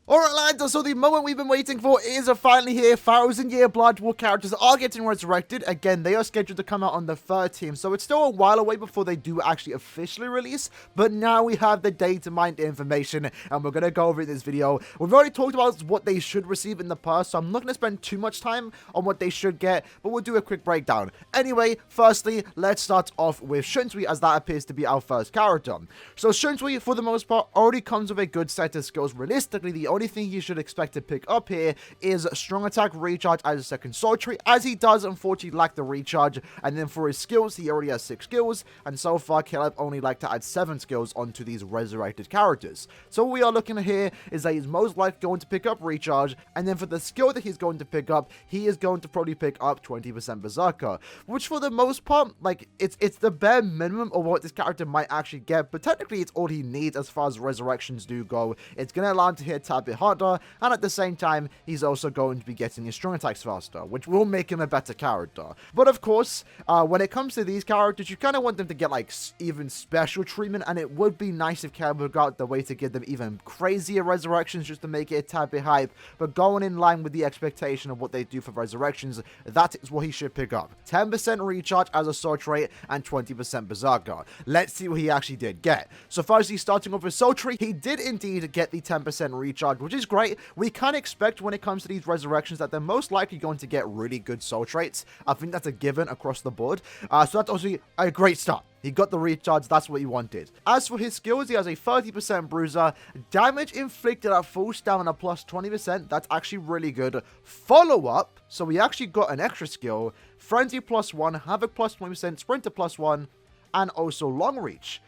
Alright lads, so the moment we've been waiting for is finally here. 1000-year Blood War characters are getting resurrected. Again, they are scheduled to come out on the 13th, so it's still a while away before they do actually officially release. But now we have the DATAMINED information, and we're going to go over it in this video. We've already talked about what they should receive in the past, so I'm not going to spend too much time on what they should get, but we'll do a quick breakdown. Anyway, firstly, let's start off with Shunsui, as that appears to be our first character. So Shunsui, for the most part, already comes with a good set of skills. Realistically, the only thing you should expect to pick up here is strong attack recharge as a second soul trait, as he does unfortunately lack the recharge. And then for his skills, he already has 6 skills, and so far Caleb only like to add 7 skills onto these resurrected characters. So what we are looking at here is that he's most likely going to pick up recharge, and then for the skill that he's going to pick up, he is going to probably pick up 20% berserker, which for the most part, like, it's the bare minimum of what this character might actually get, but technically it's all he needs as far as resurrections do go. It's going to allow him to hit a tad bit harder, and at the same time, he's also going to be getting his strong attacks faster, which will make him a better character. But of course, when it comes to these characters, you kind of want them to get like even special treatment, and it would be nice if Caleb would go out the way to give them even crazier resurrections just to make it a tad bit hype. But going in line with the expectation of what they do for resurrections, that is what he should pick up. 10% recharge as a soul trait and 20% berserker. Let's see what he actually did get. So firstly, starting off with soul trait, he did indeed get the 10% recharge, which is great. We can expect when it comes to these resurrections that they're most likely going to get really good soul traits. I think that's a given across the board. So that's also a great start. He got the recharge, that's what he wanted. As for his skills, he has a 30% bruiser, damage inflicted at full stamina plus 20%, that's actually really good. Follow-up, so we actually got an extra skill, frenzy plus 1, havoc plus 20%, sprinter plus 1, and also long reach.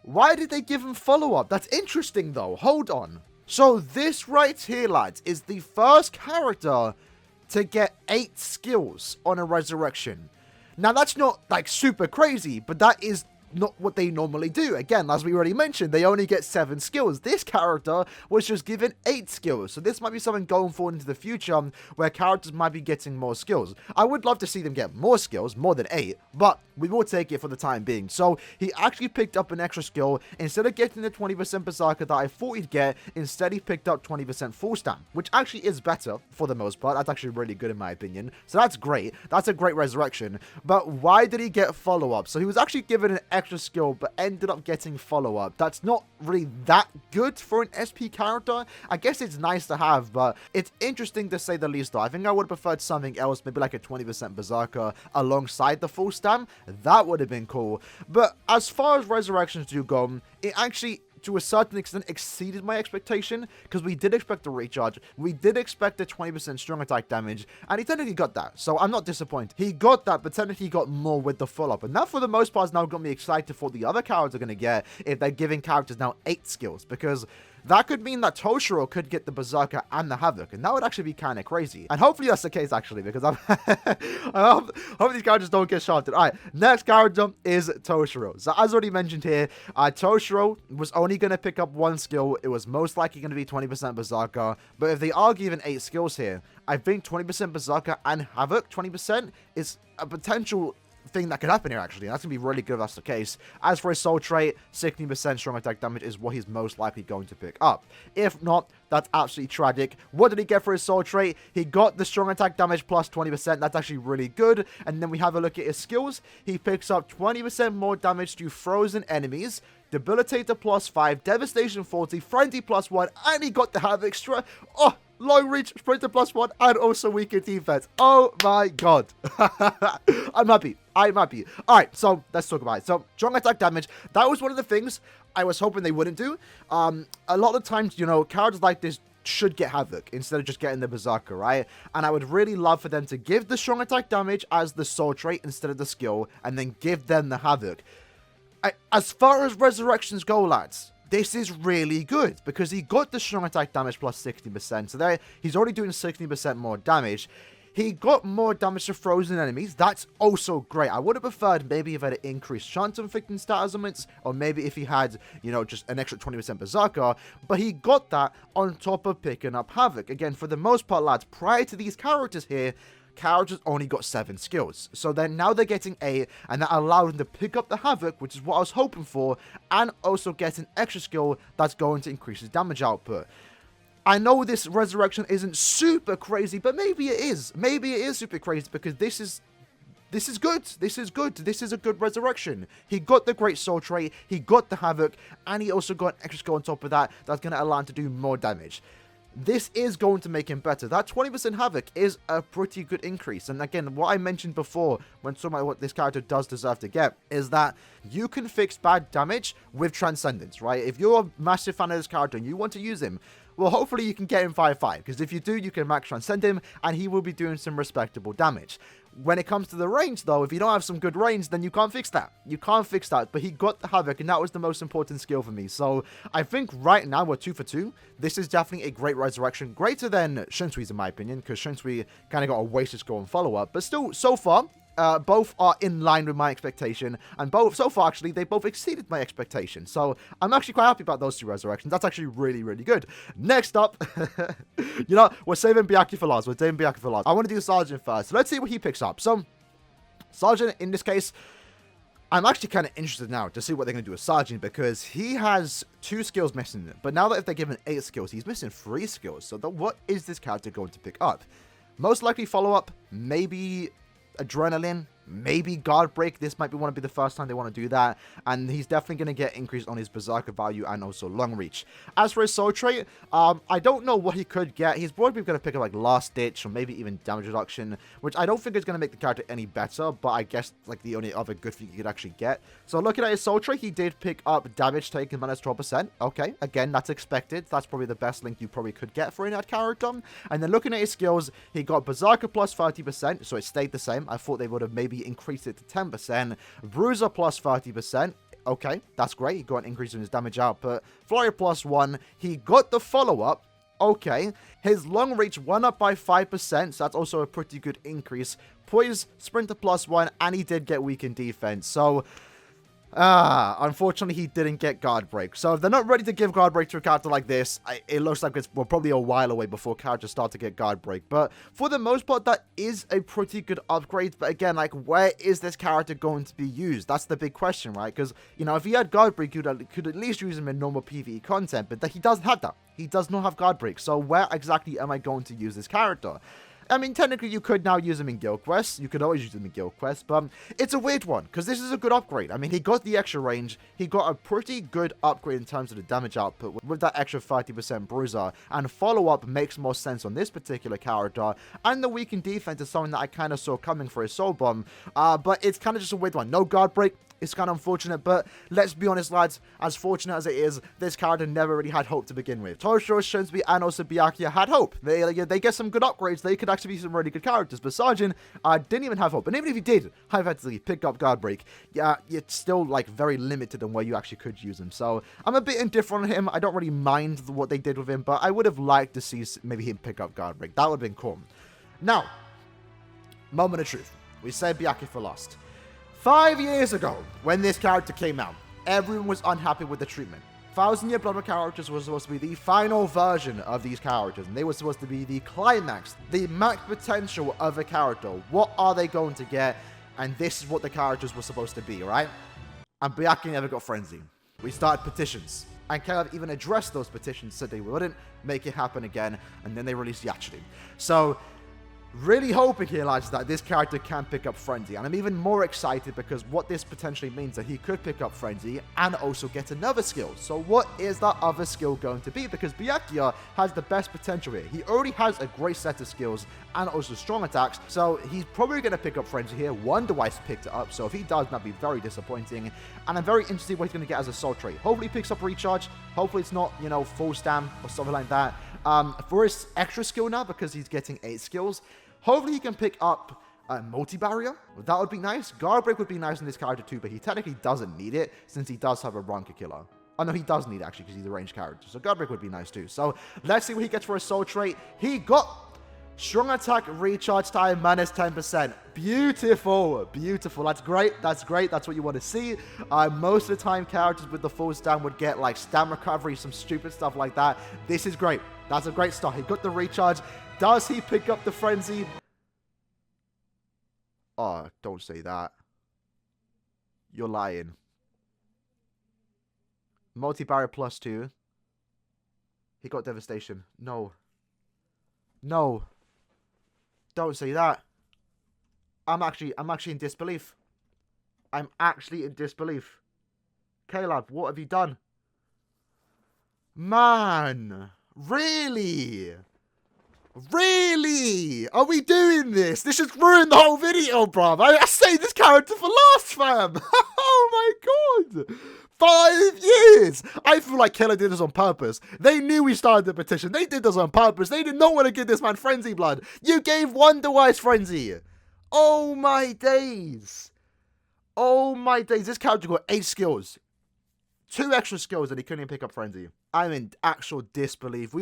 Why did they give him follow-up? That's interesting though, hold on. So this right here, lads, is the first character to get 8 skills on a resurrection. Now, that's not, like, super crazy, but that is not what they normally do. Again, as we already mentioned, they only get 7 skills. This character was just given 8 skills. So this might be something going forward into the future where characters might be getting more skills. I would love to see them get more skills, more than 8, but we will take it for the time being. So he actually picked up an extra skill. Instead of getting the 20% berserker that I thought he'd get, instead he picked up 20% full stamp, which actually is better for the most part. That's actually really good in my opinion. So that's great. That's a great resurrection. But why did he get follow-up? So he was actually given an extra skill but ended up getting follow-up. That's not really that good for an SP character. I guess it's nice to have, but it's interesting to say the least though. I think I would have preferred something else, maybe like a 20% berserker alongside the full stamp. That would have been cool. But as far as resurrections do go, it actually to a certain extent exceeded my expectation, because we did expect a recharge, we did expect a 20% strong attack damage, and he technically got that, so I'm not disappointed. He got that, but technically he got more with the follow-up, and that for the most part has now got me excited for the other characters are going to get if they're giving characters now 8 skills, because that could mean that Toshiro could get the Berserker and the Havoc, and that would actually be kind of crazy. And hopefully that's the case, actually, because I hope these characters don't get shafted. Alright, next character is Toshiro. So as already mentioned here, Toshiro was only going to pick up 1 skill. It was most likely going to be 20% Berserker, but if they are given 8 skills here, I think 20% Berserker and Havoc, 20%, is a potential thing that could happen here, actually. That's going to be really good if that's the case. As for his soul trait, 16% strong attack damage is what he's most likely going to pick up. If not, that's absolutely tragic. What did he get for his soul trait? He got the strong attack damage plus 20%. That's actually really good. And then we have a look at his skills. He picks up 20% more damage to frozen enemies, Debilitator plus 5, Devastation 40, Frenzy plus 1, and he got the Havoc extra. Oh, long reach, Sprinter plus 1, and also weaker defense. Oh my god. I'm happy. I'm happy. Alright, so let's talk about it. So, strong attack damage. That was one of the things I was hoping they wouldn't do. A lot of times, you know, characters like this should get Havoc instead of just getting the Berserker, right? And I would really love for them to give the strong attack damage as the soul trait instead of the skill, and then give them the Havoc. As far as resurrections go, lads, this is really good because he got the strong attack damage plus 60%. So there, he's already doing 60% more damage. He got more damage to frozen enemies. That's also great. I would have preferred maybe if he had an increased chance of inflicting status ailments, or maybe if he had, you know, just an extra 20% Berserker. But he got that on top of picking up Havoc. Again, for the most part, lads, prior to these characters here, characters only got 7 skills. So then now they're getting 8, and that allowed them to pick up the Havoc, which is what I was hoping for, and also get an extra skill that's going to increase his damage output. I know this resurrection isn't super crazy, but maybe it is. Maybe it is super crazy because this is good. This is good. This is a good resurrection. He got the great soul trait, he got the havoc, and he also got an extra skill on top of that that's going to allow him to do more damage. This is going to make him better. That 20% havoc is a pretty good increase. And again, what I mentioned before when talking about what this character does deserve to get is that you can fix bad damage with Transcendence, right? If you're a massive fan of this character and you want to use him, well, hopefully you can get him 5-5, because if you do, you can max transcend him, and he will be doing some respectable damage. When it comes to the range, though, if you don't have some good range, then you can't fix that. You can't fix that, but he got the Havoc, and that was the most important skill for me. So I think right now we're 2 for 2. This is definitely a great resurrection, greater than Shunsui's in my opinion, because Shunsui kind of got a wasted score and follow-up, but still, so far, both are in line with my expectation, and both, so far actually, they both exceeded my expectation. So I'm actually quite happy about those 2 resurrections. That's actually really, really good. Next up, you know, we're saving Byakuya for last. I want to do Sajin first. So let's see what he picks up. So Sajin, in this case, I'm actually kind of interested now to see what they're going to do with Sajin, because he has 2 skills missing. But now that if they're given 8 skills, he's missing 3 skills. So what is this character going to pick up? Most likely follow-up, maybe Adrenaline, maybe Guard Break. This might be the first time they want to do that, and he's definitely going to get increased on his Berserker value and also Long Reach. As for his Soul Trait, I don't know what he could get. He's probably going to pick up like Last Ditch or maybe even Damage Reduction, which I don't think is going to make the character any better, but I guess like the only other good thing you could actually get. So looking at his Soul Trait, he did pick up Damage taken minus 12%. Okay, again, that's expected. That's probably the best link you probably could get for that character. And then looking at his skills, he got Berserker plus 30%, so it stayed the same. I thought they would have maybe increased it to 10%. Bruiser plus 30%. Okay, that's great. He got an increase in his damage output. Flurry plus 1. He got the follow-up. Okay. His long reach went up by 5%, so that's also a pretty good increase. Poise, Sprinter plus 1, and he did get weakened defense. So unfortunately, he didn't get Guard Break. So if they're not ready to give Guard Break to a character like this, it looks like we're probably a while away before characters start to get Guard Break. But for the most part, that is a pretty good upgrade. But again, like, where is this character going to be used? That's the big question, right? Because, you know, if he had Guard Break, you could at least use him in normal PvE content. But he doesn't have that. He does not have Guard Break. So where exactly am I going to use this character? I mean, technically, you could now use him in Guild Quests. You could always use him in Guild Quests, but it's a weird one, because this is a good upgrade. I mean, he got the extra range. He got a pretty good upgrade in terms of the damage output with that extra 30% bruiser, and follow-up makes more sense on this particular character, and the weakened defense is something that I kind of saw coming for his Soul Bomb, but it's kind of just a weird one. No Guard Break. It's kind of unfortunate, but let's be honest, lads, as fortunate as it is, this character never really had hope to begin with. Toshiro, Shunsui, and also Byakuya had hope. They get some good upgrades. They could actually be some really good characters, but Sajin didn't even have hope. And even if he did hypothetically pick up Guard Break, yeah, it's still like very limited on where you actually could use him. So I'm a bit indifferent on him. I don't really mind what they did with him, but I would have liked to see maybe him pick up Guard Break. That would have been cool. Now, moment of truth. We said Byakuya for last. 5 years ago, when this character came out, everyone was unhappy with the treatment. 1000-Year Blood characters were supposed to be the final version of these characters, and they were supposed to be the climax, the max potential of a character. What are they going to get? And this is what the characters were supposed to be, right? And Byakuya never got frenzy. We started petitions, and Caleb even addressed those petitions, said they wouldn't make it happen again, and then they released Yachirin. So, really hoping here, lads, that this character can pick up Frenzy. And I'm even more excited because what this potentially means that he could pick up Frenzy and also get another skill. So what is that other skill going to be? Because Byakuya has the best potential here. He already has a great set of skills and also strong attacks. So he's probably going to pick up Frenzy here. Wonder why he's picked it up. So if he does, that'd be very disappointing. And I'm very interested what he's going to get as a Soul Trait. Hopefully he picks up Recharge. Hopefully it's not, you know, Full Stam or something like that. For his extra skill now, because he's getting 8 skills, hopefully he can pick up Multi-Barrier. That would be nice. Guard Break would be nice in this character too, but he technically doesn't need it since he does have a Ranka Killer. Oh no, he does need it actually because he's a ranged character. So Guard Break would be nice too. So let's see what he gets for a Soul Trait. He got Strong Attack Recharge Time minus 10%. Beautiful. Beautiful. That's great. That's great. That's what you want to see. Most of the time, characters with the full stam would get like stam recovery, some stupid stuff like that. This is great. That's a great start. He got the recharge. Does he pick up the Frenzy? Oh, don't say that. You're lying. Multi-barrier plus 2. He got devastation. No. No. Don't say that. I'm actually in disbelief. I'm actually in disbelief. Caleb, what have you done? Man. Really? Really? Are we doing this? This just ruined the whole video, bruv. I saved this character for last, fam. Oh my god. 5 years. I feel like Killer did this on purpose. They knew we started the petition. They did this on purpose. They did not want to give this man Frenzy blood. You gave Wonder Wise Frenzy. Oh my days. Oh my days. This character got 8 skills. 2 extra skills and he couldn't even pick up Frenzy. I'm in actual disbelief.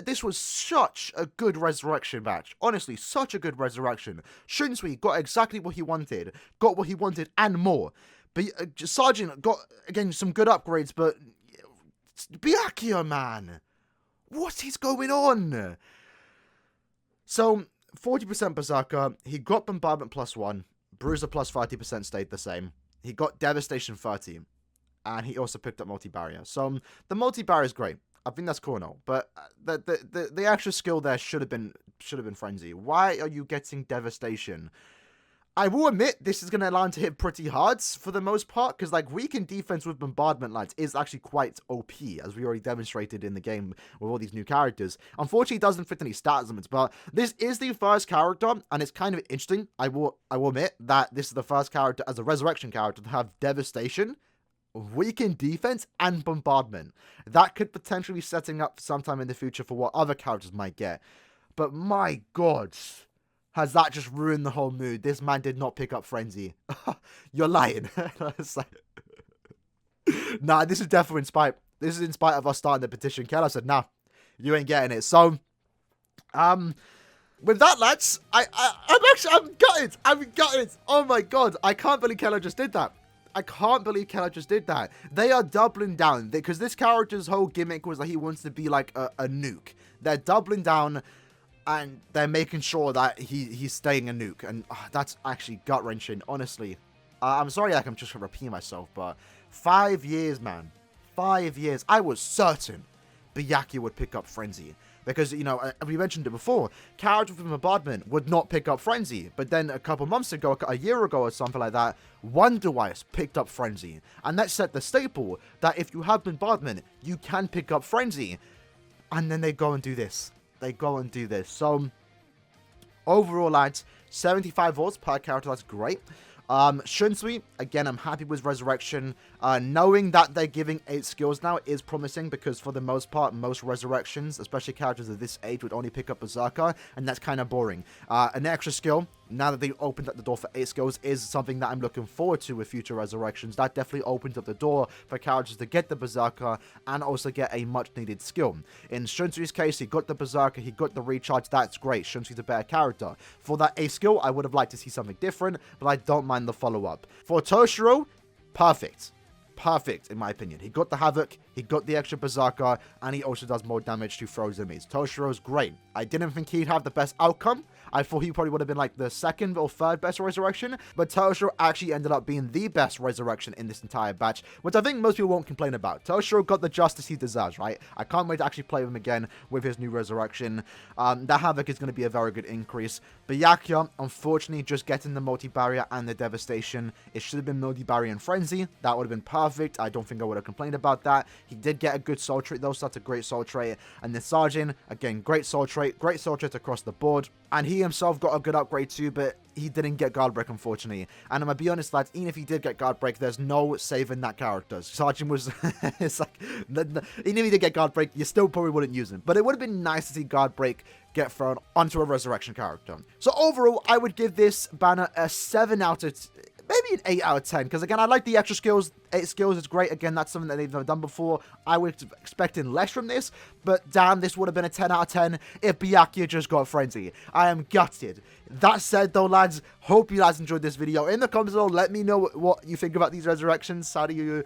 This was such a good resurrection match. Honestly, such a good resurrection. Shunsui got exactly what he wanted. Got what he wanted and more. But Sajin got, again, some good upgrades, but Byakuya, man. What is going on? So, 40% Berserker. He got Bombardment +1. Bruiser plus 30% stayed the same. He got Devastation 30. And he also picked up Multi-Barrier. So, the Multi-Barrier is great. I think that's cool now. But the extra skill there should have been Frenzy. Why are you getting Devastation? I will admit, this is going to allow him to hit pretty hard for the most part, because, like, weakened defense with Bombardment, lads, is actually quite OP, as we already demonstrated in the game with all these new characters. Unfortunately, it doesn't fit any stat limits, but this is the first character, and it's kind of interesting. I will admit that this is the first character as a Resurrection character to have Devastation, weakened defense, and Bombardment. That could potentially be setting up sometime in the future for what other characters might get. But my god, has that just ruined the whole mood? This man did not pick up Frenzy. You're lying. Nah, this is definitely in spite. This is in spite of us starting the petition. Keller said, nah, you ain't getting it. So, with that, lads, I'm gutted. I'm gutted. Oh my god, I can't believe Keller just did that. I can't believe Keller just did that. They are doubling down, because this character's whole gimmick was that he wants to be like a nuke. They're doubling down, and they're making sure that he's staying a nuke. And that's actually gut-wrenching, honestly. I'm sorry like I'm just repeating myself, but 5 years, man. 5 years. I was certain Byakuya would pick up Frenzy. Because, you know, we mentioned it before, characters with Bombardment would not pick up Frenzy. But then a couple months ago, a year ago or something like that, Wonder Wise picked up Frenzy. And that set the staple that if you have Bombardment, you can pick up Frenzy. And then they go and do this. They go and do this. So, overall, lads, 75 volts per character, that's great. Shunsui, again, I'm happy with Resurrection. Knowing that they're giving 8 skills now is promising, because for the most part, most Resurrections, especially characters of this age, would only pick up Berserker, and that's kind of boring. An extra skill, now that they opened up the door for 8 skills, is something that I'm looking forward to with future Resurrections. That definitely opens up the door for characters to get the Berserker and also get a much needed skill. In Shunsui's case, he got the Berserker, he got the Recharge, that's great. Shunsui's a better character. For that 8 skill, I would have liked to see something different, but I don't mind the follow-up. For Toshiro, perfect. Perfect, in my opinion. He got the Havoc, he got the extra Berserker, and he also does more damage to frozen enemies. Toshiro's great. I didn't think he'd have the best outcome. I thought he probably would have been like the 2nd or 3rd best Resurrection, but Toshiro actually ended up being the best Resurrection in this entire batch, which I think most people won't complain about. Toshiro got the justice he deserves, right? I can't wait to actually play him again with his new Resurrection. That Havoc is going to be a very good increase. Byakuya, unfortunately, just getting the Multi-Barrier and the Devastation. It should have been Multi-Barrier and Frenzy. That would have been perfect. I don't think I would have complained about that. He did get a good soul trait though, so that's a great soul trait. And then Sajin, again, great soul trait across the board. And he himself got a good upgrade too, but he didn't get guard break, unfortunately. And I'm gonna be honest, lads, even if he did get guard break, there's no saving that character. Sajin was, it's like, even if he did get guard break, you still probably wouldn't use him. But it would have been nice to see guard break get thrown onto a Resurrection character. So overall, I would give this banner a 7 out of... maybe an 8 out of 10, because again, I like the extra skills. 8 skills is great. Again, that's something that they've never done before. I was expecting less from this, but damn, this would have been a 10 out of 10 if Byakuya just got Frenzy. I am gutted. That said, though, lads, hope you guys enjoyed this video. In the comments below, let me know what you think about these Resurrections. How do you...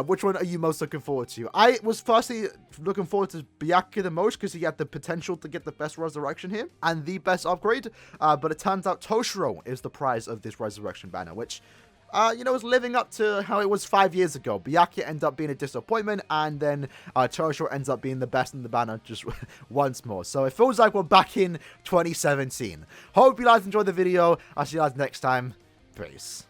which one are you most looking forward to? I was firstly looking forward to Byakuya the most, because he had the potential to get the best Resurrection here and the best upgrade. But it turns out Toshiro is the prize of this Resurrection banner, which was living up to how it was 5 years ago. Byakuya ends up being a disappointment, and then Toshiro ends up being the best in the banner just once more. So it feels like we're back in 2017. Hope you guys enjoyed the video. I'll see you guys next time. Peace.